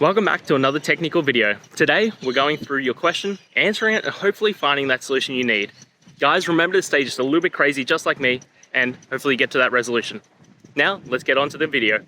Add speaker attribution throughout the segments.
Speaker 1: Welcome back to another technical video. Today, we're going through your question, answering it, and hopefully finding that solution you need. Guys, remember to stay just a little bit crazy, just like me, and hopefully get to that resolution. Now, let's get on to the video.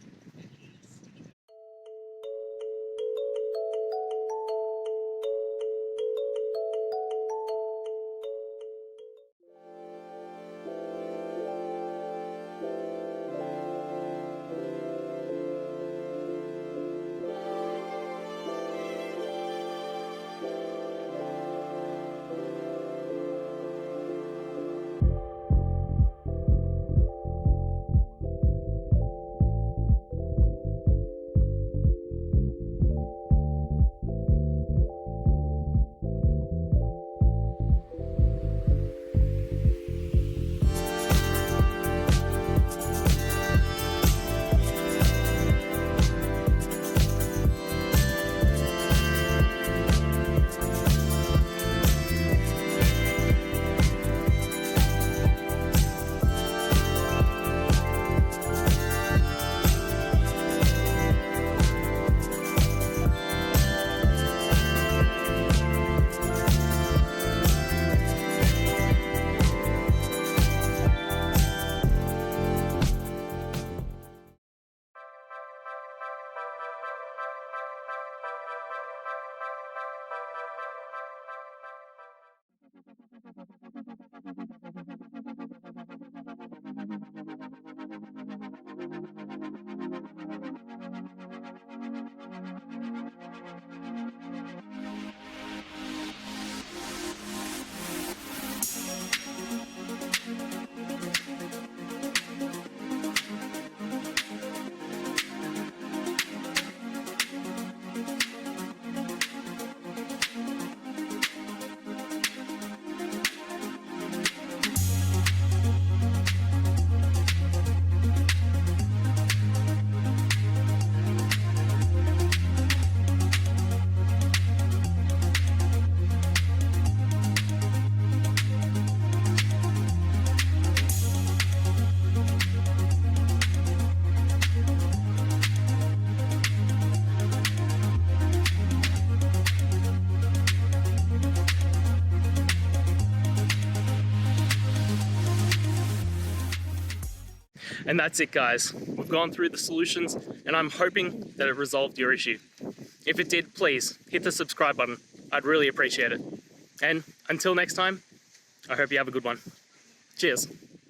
Speaker 1: And that's it, guys. We've gone through the solutions and I'm hoping that it resolved your issue. If it did, please hit the subscribe button. I'd really appreciate it. And until next time, I hope you have a good one. Cheers.